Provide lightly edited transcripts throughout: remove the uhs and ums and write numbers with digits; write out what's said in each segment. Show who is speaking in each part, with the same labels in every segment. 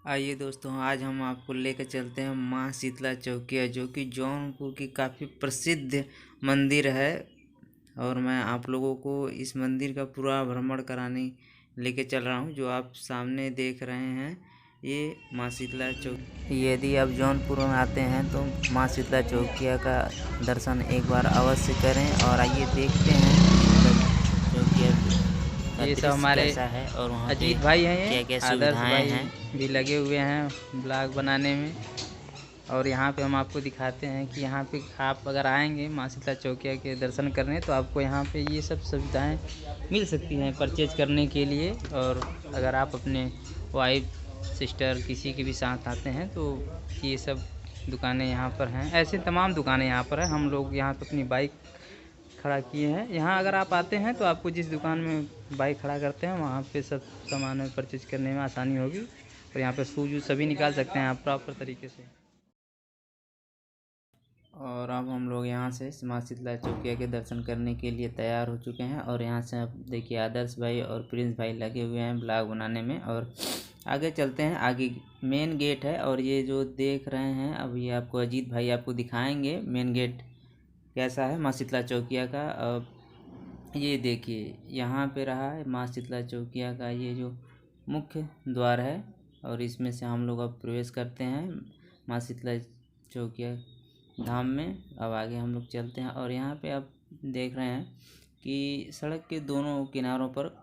Speaker 1: आइए दोस्तों, आज हम आपको लेकर चलते हैं माँ शीतला चौकिया, जो कि जौनपुर की काफ़ी प्रसिद्ध मंदिर है। और मैं आप लोगों को इस मंदिर का पूरा भ्रमण कराने लेके चल रहा हूँ। जो आप सामने देख रहे हैं, ये माँ शीतला चौक। यदि आप जौनपुर में आते हैं तो माँ शीतला चौकिया का दर्शन एक बार अवश्य करें। और आइए देखते हैं चौकिया का
Speaker 2: ये सब
Speaker 1: दृश्य
Speaker 2: हमारे
Speaker 1: कैसा है और वहाँ पे
Speaker 2: अजीत भाई हैं,
Speaker 1: क्या क्या
Speaker 2: ये आदर्श
Speaker 1: सुविधाएं
Speaker 2: भाई
Speaker 1: हैं।
Speaker 2: भी लगे हुए हैं ब्लॉग बनाने में। और यहाँ पे हम आपको दिखाते हैं कि यहाँ पे आप अगर आएंगे माँ शीतला चौकिया के दर्शन करने तो आपको यहाँ पे ये सब सुविधाएं मिल सकती हैं परचेज करने के लिए। और अगर आप अपने वाइफ सिस्टर किसी के भी साथ आते हैं तो ये सब दुकानें यहाँ पर हैं। ऐसे तमाम दुकानें यहाँ पर हैं। हम लोग यहाँ पे अपनी बाइक खड़ा किए हैं। यहाँ अगर आप आते हैं तो आपको जिस दुकान में बाइक खड़ा करते हैं वहाँ पे सब सामान परचेज करने में आसानी होगी। और यहाँ पे शूज सभी निकाल सकते हैं आप प्रॉपर तरीके से।
Speaker 1: और अब हम लोग यहाँ से माँ शीतला चौकिया के दर्शन करने के लिए तैयार हो चुके हैं। और यहाँ से आप देखिए आदर्श भाई और प्रिंस भाई लगे हुए हैं ब्लॉग बनाने में। और आगे चलते हैं, आगे मेन गेट है। और ये जो देख रहे हैं अब ये आपको अजीत भाई आपको दिखाएंगे मेन गेट कैसा है माँ शीतला चौकिया का। अब ये देखिए यहाँ पे रहा है माँ शीतला चौकिया का ये जो मुख्य द्वार है। और इसमें से हम लोग अब प्रवेश करते हैं माँ शीतला चौकिया धाम में। अब आगे हम लोग चलते हैं। और यहाँ पे आप देख रहे हैं कि सड़क के दोनों किनारों पर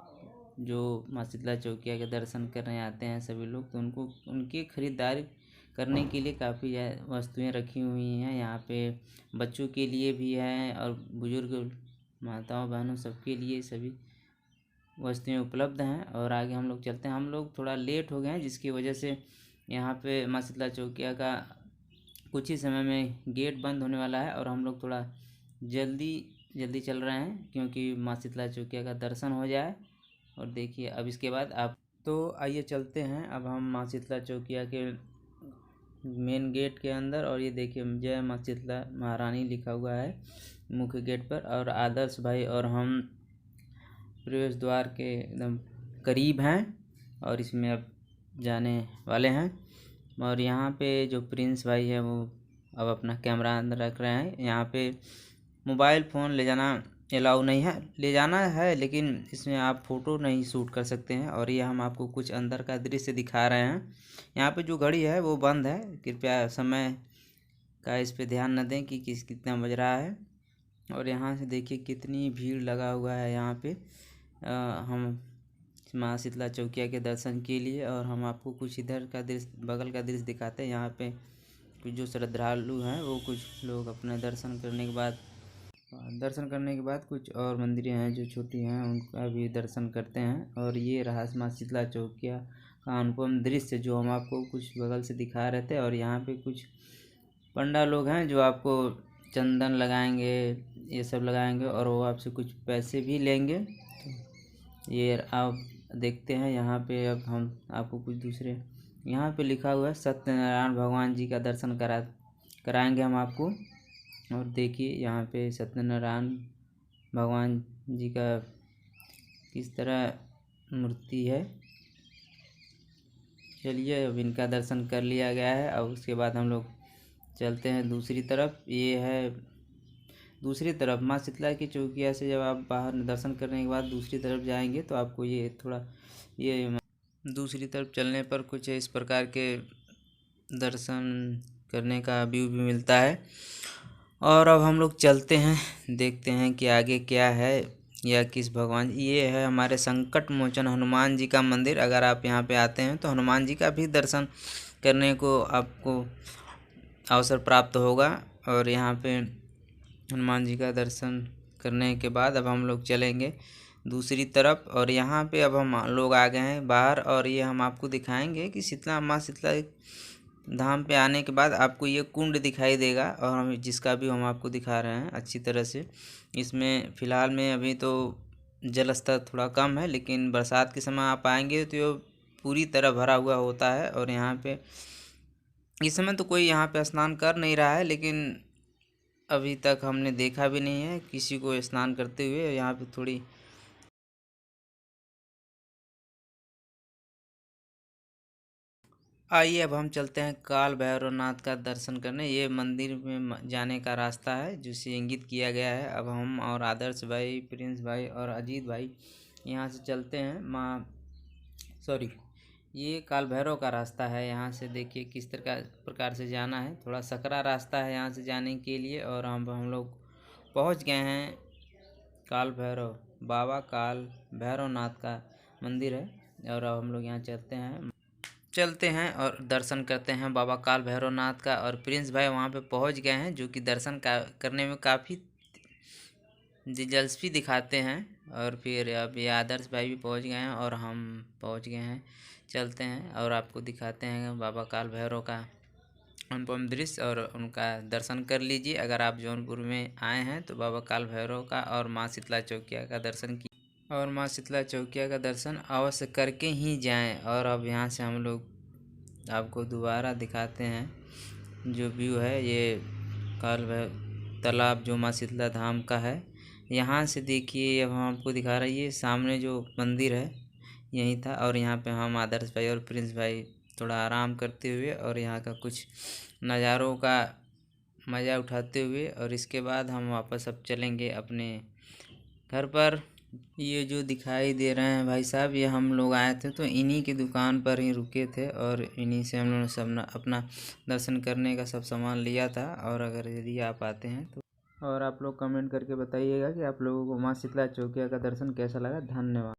Speaker 1: जो माँ शीतला चौकिया के दर्शन करने आते हैं सभी लोग, तो उनको उनकी खरीदारी करने के लिए काफ़ी वस्तुएं रखी हुई हैं। यहाँ पे बच्चों के लिए भी है और बुजुर्ग माताओं बहनों सबके लिए सभी वस्तुएं उपलब्ध हैं। और आगे हम लोग चलते हैं। हम लोग थोड़ा लेट हो गए हैं जिसकी वजह से यहाँ पे माँ शीतला चौकिया का कुछ ही समय में गेट बंद होने वाला है। और हम लोग थोड़ा जल्दी जल्दी चल रहे हैं क्योंकि माँ शीतला चौकिया का दर्शन हो जाए। और देखिए अब इसके बाद आप तो आइए चलते हैं अब हम माँ शीतला चौकिया के मेन गेट के अंदर। और ये देखिए जय माँ शीतला महारानी लिखा हुआ है मुख्य गेट पर। और आदर्श भाई और हम प्रवेश द्वार के एकदम करीब हैं और इसमें अब जाने वाले हैं। और यहाँ पे जो प्रिंस भाई है वो अब अपना कैमरा अंदर रख रहे हैं। यहाँ पे मोबाइल फ़ोन ले जाना अलाउ नहीं है, ले जाना है लेकिन इसमें आप फ़ोटो नहीं शूट कर सकते हैं। और ये हम आपको कुछ अंदर का दृश्य दिखा रहे हैं। यहाँ पे जो घड़ी है वो बंद है, कृपया समय का इस पे ध्यान न दें कि कितना बज रहा है। और यहाँ से देखिए कितनी भीड़ लगा हुआ है यहाँ पे हम माँ शीतला चौकिया के दर्शन के लिए। और हम आपको कुछ इधर का दृश्य बगल का दृश्य दिखाते हैं। यहाँ पे कुछ जो श्रद्धालु हैं वो कुछ लोग अपने दर्शन करने के बाद कुछ और मंदिरें हैं जो छोटी हैं उनका भी दर्शन करते हैं। और ये रहा माँ शीतला चौकिया का अनुपम दृश्य जो हम आपको कुछ बगल से दिखा रहे थे। और यहाँ पे कुछ पंडा लोग हैं जो आपको चंदन लगाएंगे, ये सब लगाएंगे और वो आपसे कुछ पैसे भी लेंगे। ये आप देखते हैं यहाँ पे। अब हम आपको कुछ दूसरे यहाँ पे लिखा हुआ है सत्यनारायण भगवान जी का दर्शन कराएंगे हम आपको। और देखिए यहाँ पे सत्यनारायण भगवान जी का किस तरह मूर्ति है। चलिए अब इनका दर्शन कर लिया गया है। अब उसके बाद हम लोग चलते हैं दूसरी तरफ। ये है दूसरी तरफ माँ शीतला की चौकिया से जब आप बाहर दर्शन करने के बाद दूसरी तरफ जाएंगे तो आपको ये थोड़ा ये दूसरी तरफ चलने पर कुछ इस प्रकार के दर्शन करने का व्यू भी मिलता है। और अब हम लोग चलते हैं, देखते हैं कि आगे क्या है या किस भगवान। ये है हमारे संकट मोचन हनुमान जी का मंदिर। अगर आप यहाँ पे आते हैं तो हनुमान जी का भी दर्शन करने को आपको अवसर प्राप्त होगा। और यहाँ पे हनुमान जी का दर्शन करने के बाद अब हम लोग चलेंगे दूसरी तरफ। और यहाँ पे अब हम लोग आ गए हैं बाहर। और ये हम आपको दिखाएंगे कि शीतला माँ शीतला धाम पे आने के बाद आपको ये कुंड दिखाई देगा। और हम जिसका भी हम आपको दिखा रहे हैं अच्छी तरह से। इसमें फ़िलहाल में अभी तो जल स्तर थोड़ा कम है, लेकिन बरसात के समय आप आएंगे तो ये पूरी तरह भरा हुआ होता है। और यहाँ पे इस समय तो कोई यहाँ पे स्नान कर नहीं रहा है, लेकिन अभी तक हमने देखा भी नहीं है किसी को स्नान करते हुए। यहाँ पे थोड़ी आइए अब हम चलते हैं काल भैरवनाथ का दर्शन करने। ये मंदिर में जाने का रास्ता है जिसे इंगित किया गया है। अब हम और आदर्श भाई, प्रिंस भाई और अजीत भाई यहाँ से चलते हैं। ये काल भैरव का रास्ता है। यहाँ से देखिए किस प्रकार से जाना है। थोड़ा सकरा रास्ता है यहाँ से जाने के लिए। और हम लोग पहुँच गए हैं काल भैरव, बाबा काल भैरवनाथ का मंदिर है। और अब हम लोग यहाँ चलते हैं और दर्शन करते हैं बाबा काल भैरवनाथ का। और प्रिंस भाई वहाँ पे पहुँच गए हैं, जो कि दर्शन करने में काफ़ी दिलचस्पी दिखाते हैं। और फिर अब ये आदर्श भाई भी पहुँच गए हैं और हम पहुँच गए हैं। चलते हैं और आपको दिखाते हैं बाबा काल भैरव का अनुपम दृश्य, और उनका दर्शन कर लीजिए। अगर आप जौनपुर में आए हैं तो बाबा काल भैरव का और माँ शीतला चौकिया का दर्शन अवश्य करके ही जाएं। और अब यहाँ से हम लोग आपको दोबारा दिखाते हैं जो व्यू है। ये काल भैरव तालाब जो माँ शीतला धाम का है। यहाँ से देखिए, अब हम आपको दिखा रहे हैं ये सामने जो मंदिर है यही था। और यहाँ पे हम आदर्श भाई और प्रिंस भाई थोड़ा आराम करते हुए और यहाँ का कुछ नज़ारों का मज़ा उठाते हुए, और इसके बाद हम वापस अब चलेंगे अपने घर पर। ये जो दिखाई दे रहे हैं भाई साहब, ये हम लोग आए थे तो इन्हीं की दुकान पर ही रुके थे और इन्हीं से हम लोगों ने सब अपना दर्शन करने का सब सामान लिया था। और अगर यदि आप आते हैं तो और आप लोग कमेंट करके बताइएगा कि आप लोगों को माँ शीतला चौकिया का दर्शन कैसा लगा। धन्यवाद।